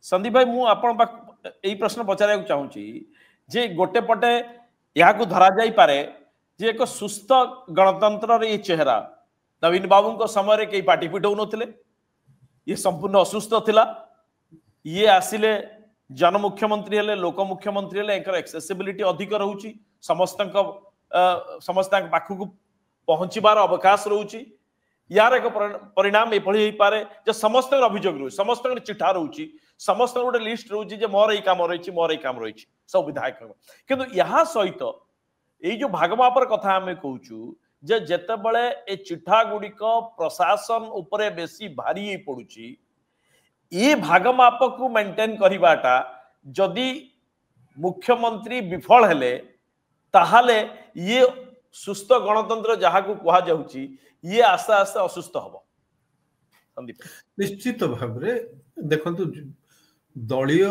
संदीप भाई मु आपण यही प्रश्न पचार चाहूँगी जे गोटे पटे या धरा जाई पारे जे एक सुस्थ गणतंत्र ये चेहरा नवीन बाबू समय कई पार्टी पिटौ नथिले ये संपूर्ण असुस्थ थिला ये आसिले जन मुख्यमंत्री हेले लोक मुख्यमंत्री हेले एकर एक्सेसिबिलिटी अधिक रहउची समस्त पाखक पहुँचबार अवकाश रहउची यार एक परिणाम ये पारे जे समस्त अभियोग रही समस्त चिठा रोचे समस्त गोटे लिस्ट रोचे जे मोर ये काम रही मोर ये काम रही सब विधायक किंतु यहाँ सहित ये जो भागमापर कथा आम कहूँ जे जेते बळे ए चिठा गुड़िक प्रशासन उपरे बेसी भारी पड़ुची ये भागमाप को मेंटेन करवाटा जदि मुख्यमंत्री विफल हेले ताहाले ये सुस्थ गणतंत्र जहाँ को कहा जाउची ये आस्ते आस्ते असुस्थ हम संदीप निश्चित भाव देखु दलीय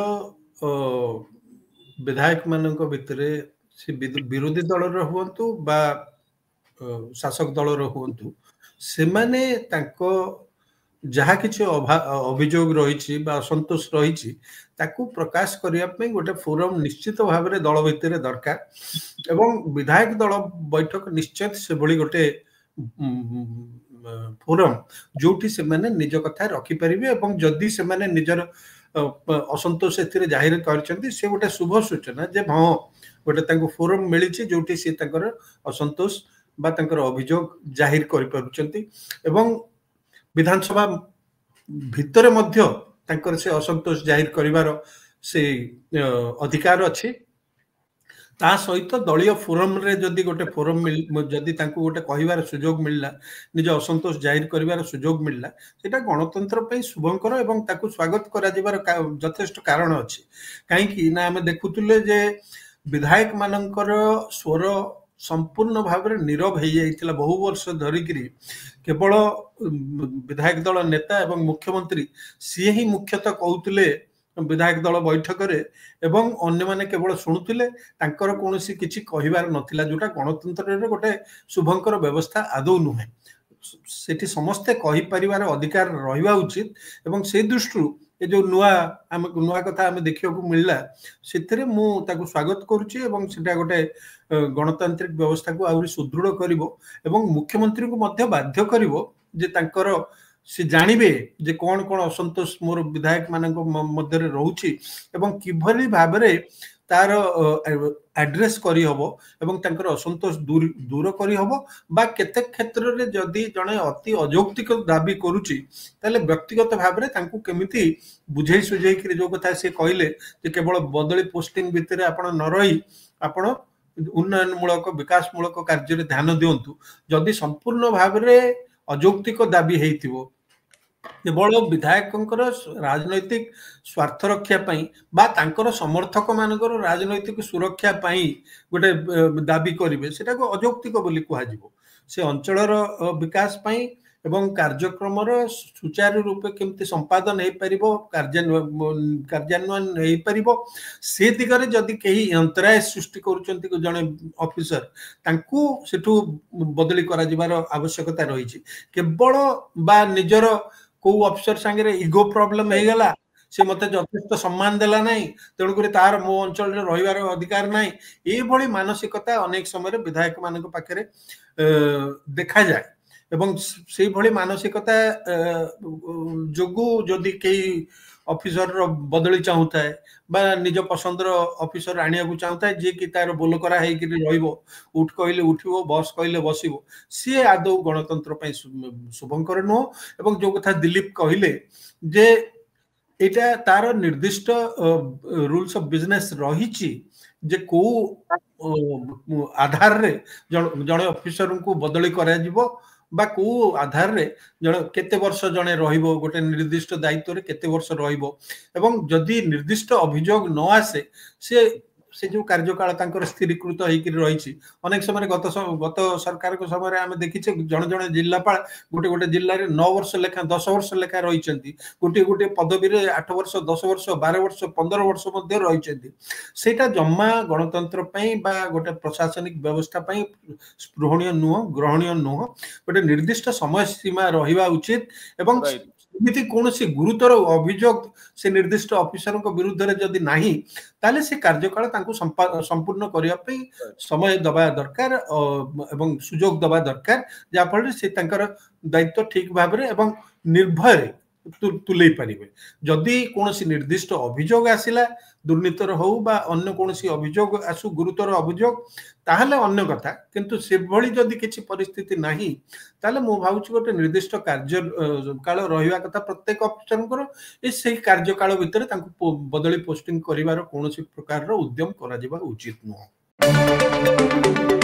विधायक मान भितर से विरोधी दल हूँ बा शासक दल हूँ से माने जहा किसी अभियोग रही असंतोष रही प्रकाश करने गोटे फोरम निश्चित भाव में दल भितर दरकार एवं विधायक दल बैठक निश्चित से भली गोटे फोरम जोटी से माने निज कथा रखिपारे और जदि से माने निजर असंतोष जाहिर कर से गोटे शुभ सूचना जे हाँ गोटे फोरम मिली जोटी सी असंतोष बा अभियोग जाहिर कर विधानसभा भितर मध्य से असंतोष जाहिर करिवार से अधिकार अच्छी ता सहित दलीय फोरम रे जदि गोटे फोरम जदि गोटे कहिवार सुजोग मिलला निज असंतोष जाहिर करिवार सुजोग मिलला सेटा गणतंत्र पे शुभंकर एवं ताकू स्वागत करा जिबार यथेष्ट कारण अच्छी कहीं ना आम देखुले जे विधायक मानकर स्वर संपूर्ण भाव में नीरव हो जाइथिला बहु वर्ष धरिकी केवल विधायक दल नेता एवं मुख्यमंत्री सी ही मुख्यतः कहते विधायक दल बैठक एवं अन्य माने केवल शुणुले कौन किसी कहबार नथिला जोटा गणतंत्र गोटे शुभंकर व्यवस्था आदौ नुहे सेठी समस्ते कहि परिवार अधिकार रहिबा उचित एवं से दृष्टि ये जो नुआ कथा आम देखा मिलला से मुझे स्वागत करुच्ची गोटे गणतांत्रिक व्यवस्था को आहरी सुदृढ़ कर मुख्यमंत्री को मध्य बाध्य कर से जानवे जे कौन कौन असंतोष मोर विधायक मान मध्य रोचे किभली भाव तार एड्रेस करी हबो एवं तांकर असंतोष दूर करी हबो बा केते क्षेत्र रे जदि जणे अति अजौक्तिक दाबी करूची ताले व्यक्तिगत भाव रे तांकु केमिति बुझेई सुझेई कि जो कथा से कहले जे केवल बदली पोस्टिंग भितर आपण न रही आपण उन्नयन मूलक विकास मूलक कार्य रे ध्यान दियंतु जदि संपूर्ण भाव रे अजौक्तिक दाबी हेइतिबो केवल विधायक राजनैतिक स्वार्थ रक्षा बा तांकर समर्थक मानकर राजनैतिक सुरक्षा गोटे दाबी करेंगे से अजौक्तिक बोली कहुब से अंचलर विकास एवं कार्यक्रम सुचारू रूपे केमती संपादन हो पार कार्यान्वयन हो पार से दिगरे जदि कहीं अंतराय सृष्टि कर जड़े ऑफिसर तांकू सेठू बदली कर आवश्यकता रही केवल बा निजर को अफिसर सांगे इगो प्रॉब्लम हो गला से मत यथेष्ट सम्मान देला नहीं तेणुक तार मो अंचल रही अधिकार नहीं ये मानसिकता अनेक समय विधायक मान पाखे देखा जाए एवं से भली मानसिकता जोगु जदि कई ऑफिसर बदली चाहूता है बा निज पसंद ऑफिसर आनिया को चाहूता है जे कि तार बोल करा है कि रहिबो उठ कहले उठिबो बस कहले बसिबो सी आदौ गणतंत्र शुभंकर नुह एवं जो कथा दिलीप कहले जे एटा तार निर्दिष्ट रूल्स ऑफ बिजनेस रही जे को आधार रे जड़े ऑफिसर को बदली करा जिवो बा को आधार रे केते वर्ष जड़े रहिबो गोटे निर्दिष्ट दायित्व रे केते वर्ष रहिबो एवं जदि निर्दिष्ट अभियोग न आसे से जो कार्यकाल तांकर स्थिरीकृत होकर रही अनेक समय गत सरकार को समय आम देखीचे जड़े जड़े जिलापाल गोटे गोटे जिले में 9 वर्ष लेखा 10 वर्ष लेखा रही गोटे गोटे पदवी 8 वर्ष 10 वर्ष 12 वर्ष 15 वर्ष मध्य रही सेटा जम्मा गणतंत्र बा गोटे प्रशासनिक व्यवस्था स्पृहणीय नुह ग्रहणीय नुह गोटे निर्दिष्ट समय सीमा रहिबा उचित एवं एमिति कोनोसी गुरुतर अभियोग से निर्दिष्ट ऑफिसर को विरुद्ध रे जदि नाही ताले से कार्यकाल तांको संपूर्ण करिया पे समय दबा दरकार एवं सुजोग दबा दरकार जा फल से तांकर दायित्व ठीक भाबरे एवं निर्भय तुले पारिबे जदि कोनोसी निर्दिष्ट अभियोग आसिला दुर्नीतर हो बा अन्य कोनोसी अभियोग आसु गुरुतर अभियोग ताहले अन्य कथा किंतु से भली जदि किछि परिस्थिति नाही ताले मो भाउछि गोटे निर्दिष्ट कार्य काल रहिवा कथा प्रत्येक अफिसरଙ୍କର ए सेही कार्यकाल भितर तांको बदली पोस्टिंग करिवार कोनोसी प्रकार रो उद्यम करा जिबा उचित न।